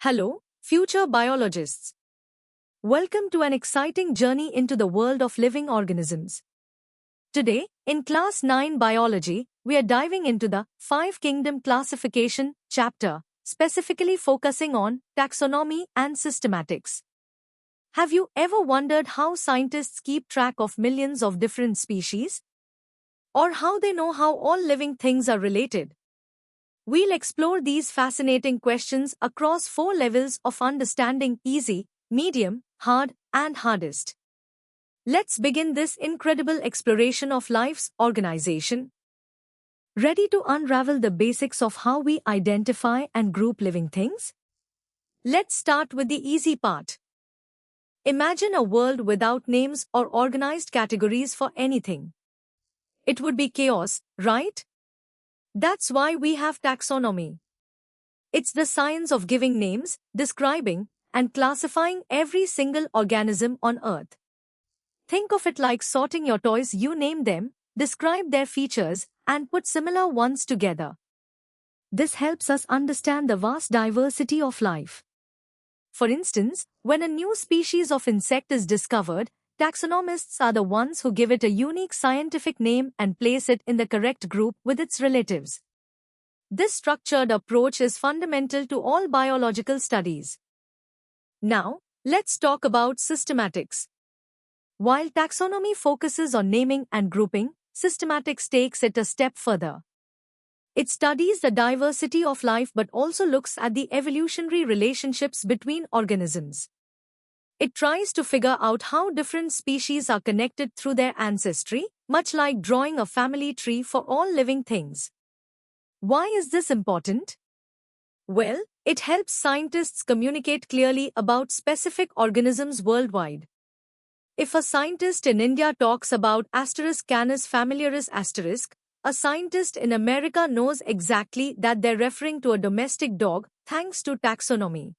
Hello, future biologists. Welcome to an exciting journey into the world of living organisms. Today, in Class 9 Biology, we are diving into the Five Kingdom Classification chapter, specifically focusing on taxonomy and systematics. Have you ever wondered how scientists keep track of millions of different species? Or how they know how all living things are related? We'll explore these fascinating questions across 4 levels of understanding: easy, medium, hard, and hardest. Let's begin this incredible exploration of life's organization. Ready to unravel the basics of how we identify and group living things? Let's start with the easy part. Imagine a world without names or organized categories for anything. It would be chaos, right? That's why we have taxonomy. It's the science of giving names, describing, and classifying every single organism on Earth. Think of it like sorting your toys. You name them, describe their features, and put similar ones together. This helps us understand the vast diversity of life. For instance, when a new species of insect is discovered, taxonomists are the ones who give it a unique scientific name and place it in the correct group with its relatives. This structured approach is fundamental to all biological studies. Now, let's talk about systematics. While taxonomy focuses on naming and grouping, systematics takes it a step further. It studies the diversity of life but also looks at the evolutionary relationships between organisms. It tries to figure out how different species are connected through their ancestry, much like drawing a family tree for all living things. Why is this important? Well, it helps scientists communicate clearly about specific organisms worldwide. If a scientist in India talks about Canis familiaris *, a scientist in America knows exactly that they're referring to a domestic dog, thanks to taxonomy.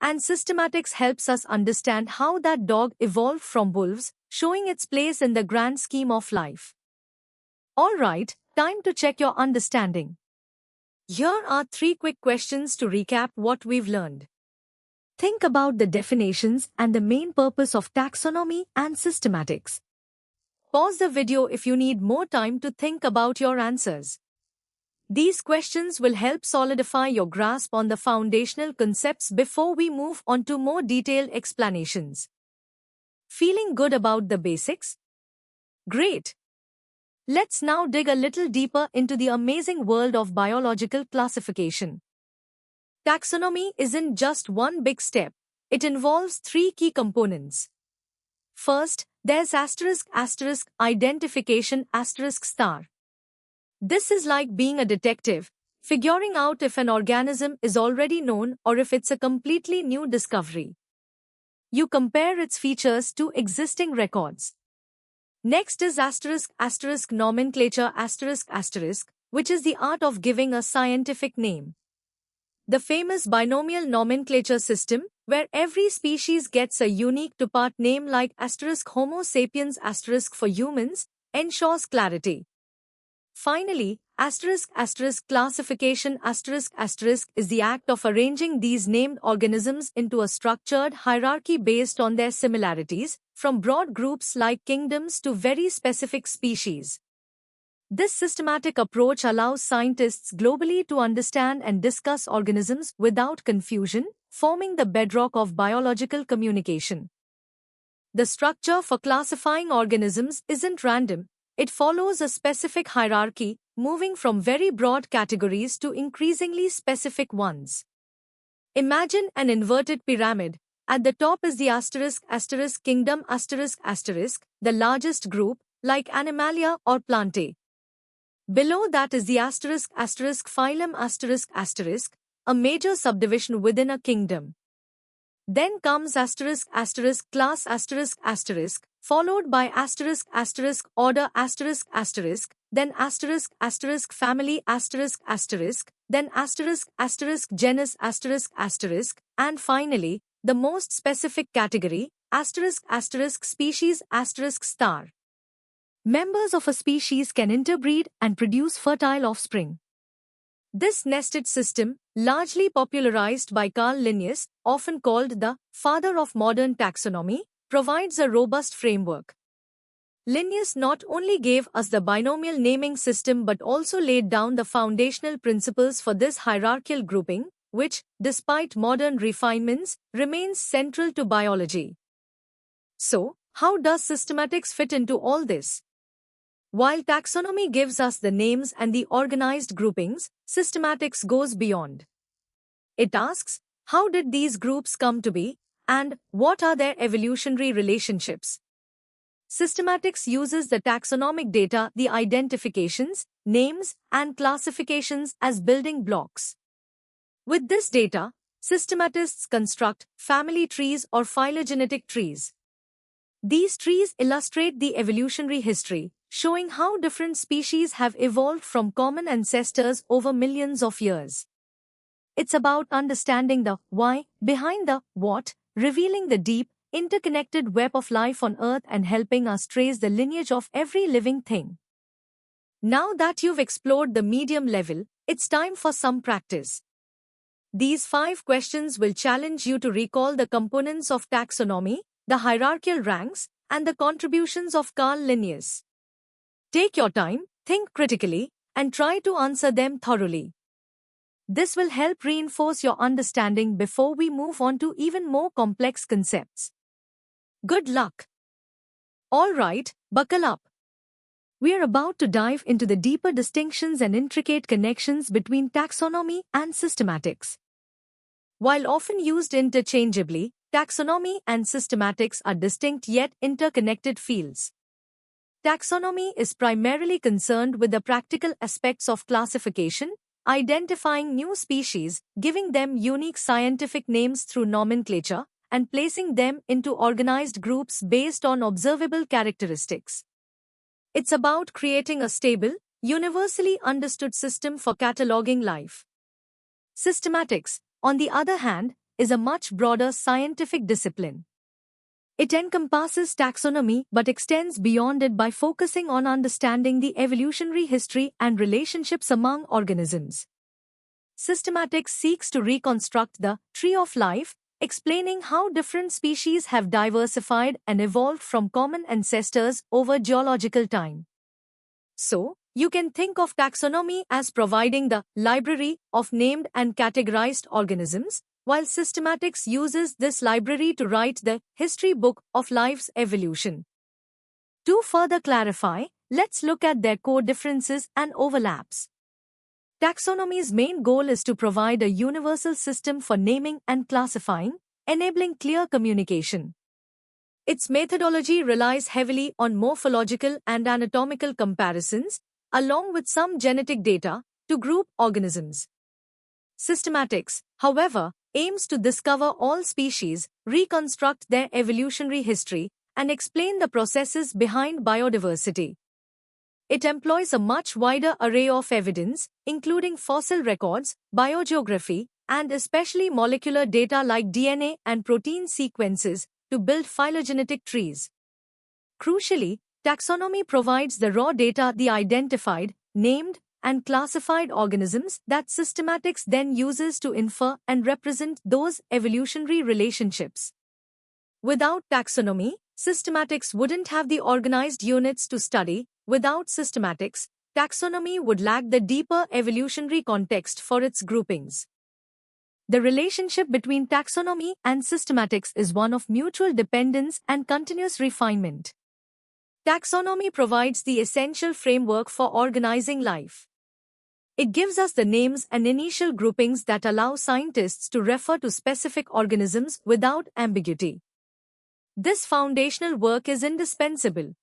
And systematics helps us understand how that dog evolved from wolves, showing its place in the grand scheme of life. Alright, time to check your understanding. Here are 3 quick questions to recap what we've learned. Think about the definitions and the main purpose of taxonomy and systematics. Pause the video if you need more time to think about your answers. These questions will help solidify your grasp on the foundational concepts before we move on to more detailed explanations. Feeling good about the basics? Great! Let's now dig a little deeper into the amazing world of biological classification. Taxonomy isn't just one big step. It involves 3 key components. First, there's identification ***. This is like being a detective, figuring out if an organism is already known or if it's a completely new discovery. You compare its features to existing records. Next is nomenclature ***, which is the art of giving a scientific name. The famous binomial nomenclature system, where every species gets a unique two-part name like Homo sapiens for humans, ensures clarity. Finally, classification is the act of arranging these named organisms into a structured hierarchy based on their similarities, from broad groups like kingdoms to very specific species. This systematic approach allows scientists globally to understand and discuss organisms without confusion, forming the bedrock of biological communication. The structure for classifying organisms isn't random. It follows a specific hierarchy, moving from very broad categories to increasingly specific ones. Imagine an inverted pyramid. At the top is the kingdom the largest group, like Animalia or Plantae. Below that is the phylum a major subdivision within a kingdom. Then comes class followed by order then family then genus and finally the most specific category species star. Members of a species can interbreed and produce fertile offspring. This nested system, largely popularized by Carl Linnaeus, often called the father of modern taxonomy, provides a robust framework. Linnaeus not only gave us the binomial naming system but also laid down the foundational principles for this hierarchical grouping, which, despite modern refinements, remains central to biology. So, how does systematics fit into all this? While taxonomy gives us the names and the organized groupings, systematics goes beyond. It asks, how did these groups come to be, and what are their evolutionary relationships? Systematics uses the taxonomic data, the identifications, names, and classifications as building blocks. With this data, systematists construct family trees or phylogenetic trees. These trees illustrate the evolutionary history, showing how different species have evolved from common ancestors over millions of years. It's about understanding the why behind the what, revealing the deep, interconnected web of life on Earth and helping us trace the lineage of every living thing. Now that you've explored the medium level, it's time for some practice. These 5 questions will challenge you to recall the components of taxonomy, the hierarchical ranks, and the contributions of Carl Linnaeus. Take your time, think critically, and try to answer them thoroughly. This will help reinforce your understanding before we move on to even more complex concepts. Good luck! Alright, buckle up. We are about to dive into the deeper distinctions and intricate connections between taxonomy and systematics. While often used interchangeably, taxonomy and systematics are distinct yet interconnected fields. Taxonomy is primarily concerned with the practical aspects of classification, identifying new species, giving them unique scientific names through nomenclature, and placing them into organized groups based on observable characteristics. It's about creating a stable, universally understood system for cataloging life. Systematics, on the other hand, is a much broader scientific discipline. It encompasses taxonomy but extends beyond it by focusing on understanding the evolutionary history and relationships among organisms. Systematics seeks to reconstruct the tree of life, explaining how different species have diversified and evolved from common ancestors over geological time. So, you can think of taxonomy as providing the library of named and categorized organisms, while systematics uses this library to write the history book of life's evolution. To further clarify, let's look at their core differences and overlaps. Taxonomy's main goal is to provide a universal system for naming and classifying, enabling clear communication. Its methodology relies heavily on morphological and anatomical comparisons, along with some genetic data, to group organisms. Systematics, however, aims to discover all species, reconstruct their evolutionary history, and explain the processes behind biodiversity. It employs a much wider array of evidence, including fossil records, biogeography, and especially molecular data like DNA and protein sequences, to build phylogenetic trees. Crucially, taxonomy provides the raw data, the identified, named, and classified organisms that systematics then uses to infer and represent those evolutionary relationships. Without taxonomy, systematics wouldn't have the organized units to study. Without systematics, taxonomy would lack the deeper evolutionary context for its groupings. The relationship between taxonomy and systematics is one of mutual dependence and continuous refinement. Taxonomy provides the essential framework for organizing life. It gives us the names and initial groupings that allow scientists to refer to specific organisms without ambiguity. This foundational work is indispensable.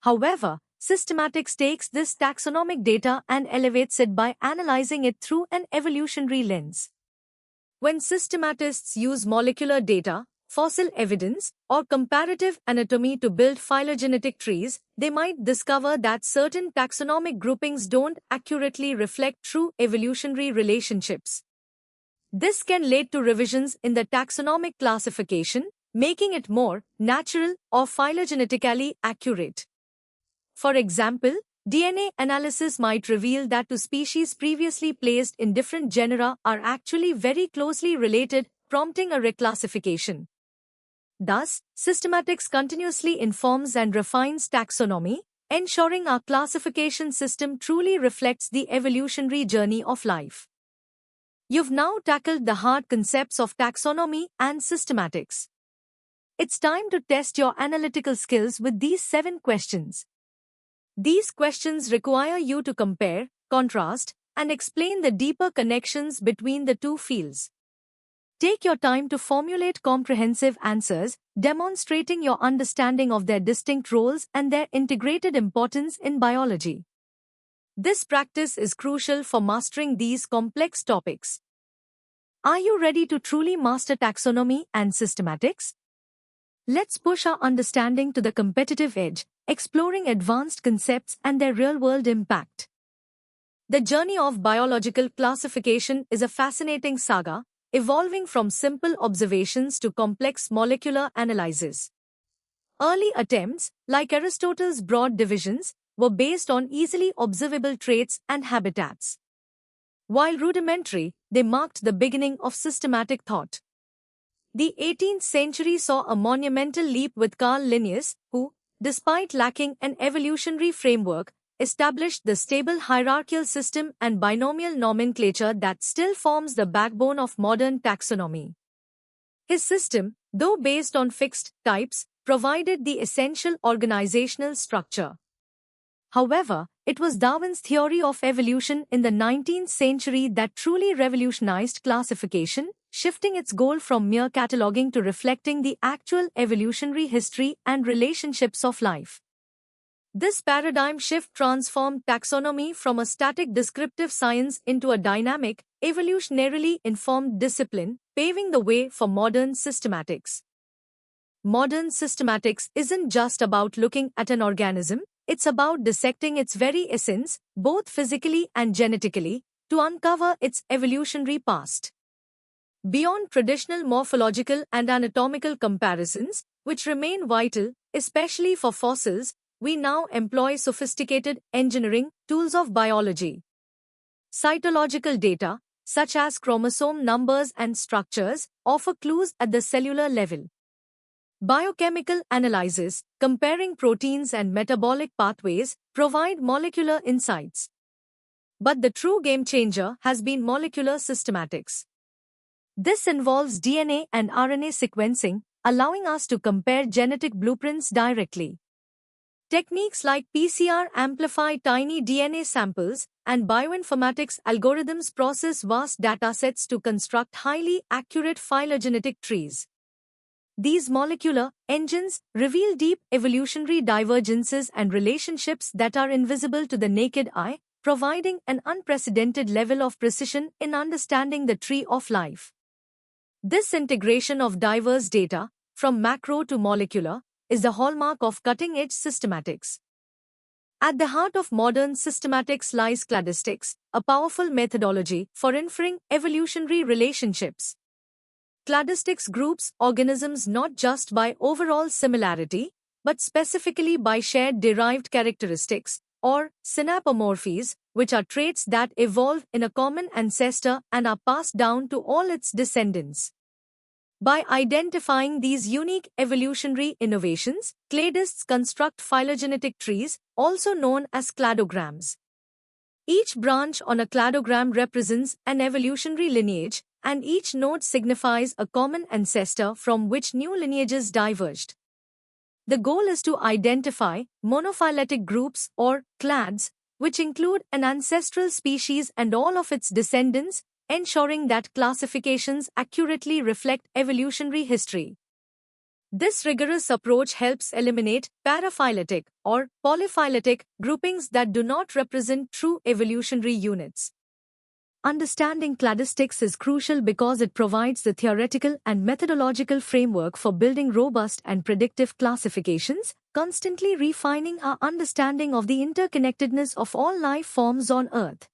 However, systematics takes this taxonomic data and elevates it by analyzing it through an evolutionary lens. When systematists use molecular data, fossil evidence, or comparative anatomy to build phylogenetic trees, they might discover that certain taxonomic groupings don't accurately reflect true evolutionary relationships. This can lead to revisions in the taxonomic classification, making it more natural or phylogenetically accurate. For example, DNA analysis might reveal that two species previously placed in different genera are actually very closely related, prompting a reclassification. Thus, systematics continuously informs and refines taxonomy, ensuring our classification system truly reflects the evolutionary journey of life. You've now tackled the hard concepts of taxonomy and systematics. It's time to test your analytical skills with these 7 questions. These questions require you to compare, contrast, and explain the deeper connections between the two fields. Take your time to formulate comprehensive answers, demonstrating your understanding of their distinct roles and their integrated importance in biology. This practice is crucial for mastering these complex topics. Are you ready to truly master taxonomy and systematics? Let's push our understanding to the competitive edge, exploring advanced concepts and their real-world impact. The journey of biological classification is a fascinating saga, evolving from simple observations to complex molecular analysis. Early attempts, like Aristotle's broad divisions, were based on easily observable traits and habitats. While rudimentary, they marked the beginning of systematic thought. The 18th century saw a monumental leap with Carl Linnaeus, who, despite lacking an evolutionary framework, established the stable hierarchical system and binomial nomenclature that still forms the backbone of modern taxonomy. His system, though based on fixed types, provided the essential organizational structure. However, it was Darwin's theory of evolution in the 19th century that truly revolutionized classification, shifting its goal from mere cataloging to reflecting the actual evolutionary history and relationships of life. This paradigm shift transformed taxonomy from a static descriptive science into a dynamic, evolutionarily informed discipline, paving the way for modern systematics. Modern systematics isn't just about looking at an organism, it's about dissecting its very essence, both physically and genetically, to uncover its evolutionary past. Beyond traditional morphological and anatomical comparisons, which remain vital, especially for fossils, we now employ sophisticated engineering tools of biology. Cytological data, such as chromosome numbers and structures, offer clues at the cellular level. Biochemical analysis, comparing proteins and metabolic pathways, provide molecular insights. But the true game changer has been molecular systematics. This involves DNA and RNA sequencing, allowing us to compare genetic blueprints directly. Techniques like PCR amplify tiny DNA samples, and bioinformatics algorithms process vast datasets to construct highly accurate phylogenetic trees. These molecular engines reveal deep evolutionary divergences and relationships that are invisible to the naked eye, providing an unprecedented level of precision in understanding the tree of life. This integration of diverse data, from macro to molecular, is the hallmark of cutting-edge systematics. At the heart of modern systematics lies cladistics, a powerful methodology for inferring evolutionary relationships. Cladistics groups organisms not just by overall similarity, but specifically by shared derived characteristics, or synapomorphies, which are traits that evolve in a common ancestor and are passed down to all its descendants. By identifying these unique evolutionary innovations, cladists construct phylogenetic trees, also known as cladograms. Each branch on a cladogram represents an evolutionary lineage, and each node signifies a common ancestor from which new lineages diverged. The goal is to identify monophyletic groups or clades, which include an ancestral species and all of its descendants, ensuring that classifications accurately reflect evolutionary history. This rigorous approach helps eliminate paraphyletic or polyphyletic groupings that do not represent true evolutionary units. Understanding cladistics is crucial because it provides the theoretical and methodological framework for building robust and predictive classifications, constantly refining our understanding of the interconnectedness of all life forms on Earth.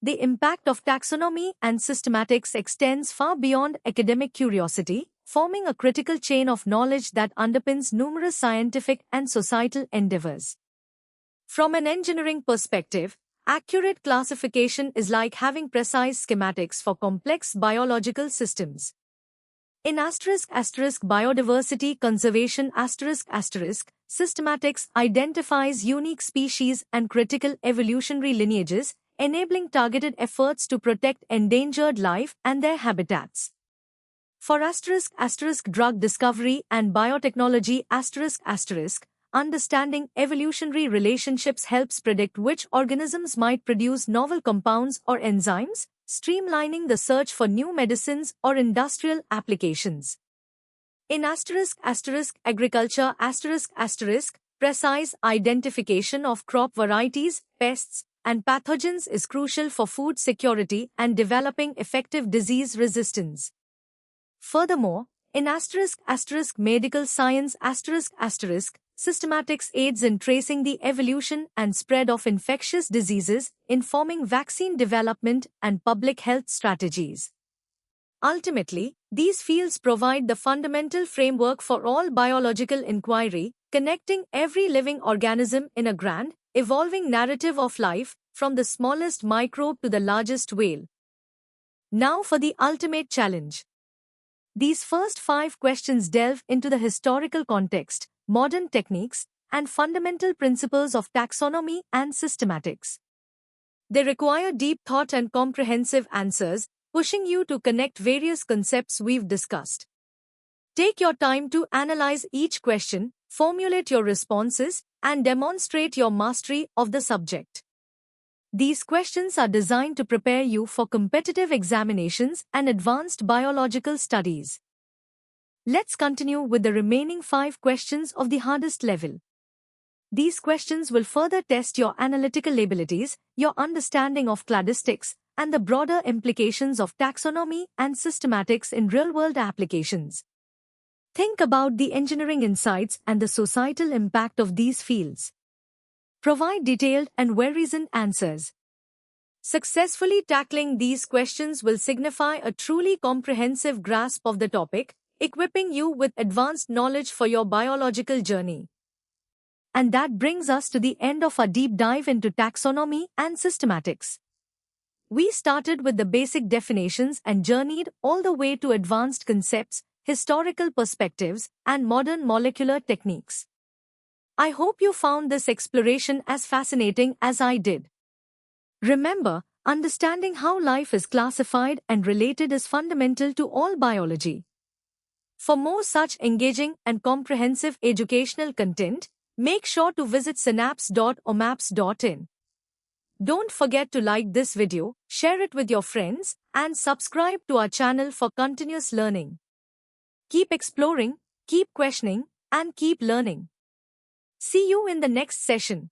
The impact of taxonomy and systematics extends far beyond academic curiosity, forming a critical chain of knowledge that underpins numerous scientific and societal endeavors. From an engineering perspective, accurate classification is like having precise schematics for complex biological systems. In biodiversity conservation systematics identifies unique species and critical evolutionary lineages, enabling targeted efforts to protect endangered life and their habitats. For drug discovery and biotechnology understanding evolutionary relationships helps predict which organisms might produce novel compounds or enzymes, streamlining the search for new medicines or industrial applications. In agriculture precise identification of crop varieties, pests, and pathogens is crucial for food security and developing effective disease resistance. Furthermore, in medical science systematics aids in tracing the evolution and spread of infectious diseases, informing vaccine development and public health strategies. Ultimately, these fields provide the fundamental framework for all biological inquiry, connecting every living organism in a grand, evolving narrative of life, from the smallest microbe to the largest whale. Now for the ultimate challenge. These first 5 questions delve into the historical context, modern techniques, and fundamental principles of taxonomy and systematics. They require deep thought and comprehensive answers, pushing you to connect various concepts we've discussed. Take your time to analyze each question, formulate your responses, and demonstrate your mastery of the subject. These questions are designed to prepare you for competitive examinations and advanced biological studies. Let's continue with the remaining 5 questions of the hardest level. These questions will further test your analytical abilities, your understanding of cladistics, and the broader implications of taxonomy and systematics in real-world applications. Think about the engineering insights and the societal impact of these fields. Provide detailed and well-reasoned answers. Successfully tackling these questions will signify a truly comprehensive grasp of the topic, equipping you with advanced knowledge for your biological journey. And that brings us to the end of our deep dive into taxonomy and systematics. We started with the basic definitions and journeyed all the way to advanced concepts, historical perspectives, and modern molecular techniques. I hope you found this exploration as fascinating as I did. Remember, understanding how life is classified and related is fundamental to all biology. For more such engaging and comprehensive educational content, make sure to visit synapse.omaps.in. Don't forget to like this video, share it with your friends, and subscribe to our channel for continuous learning. Keep exploring, keep questioning, and keep learning. See you in the next session.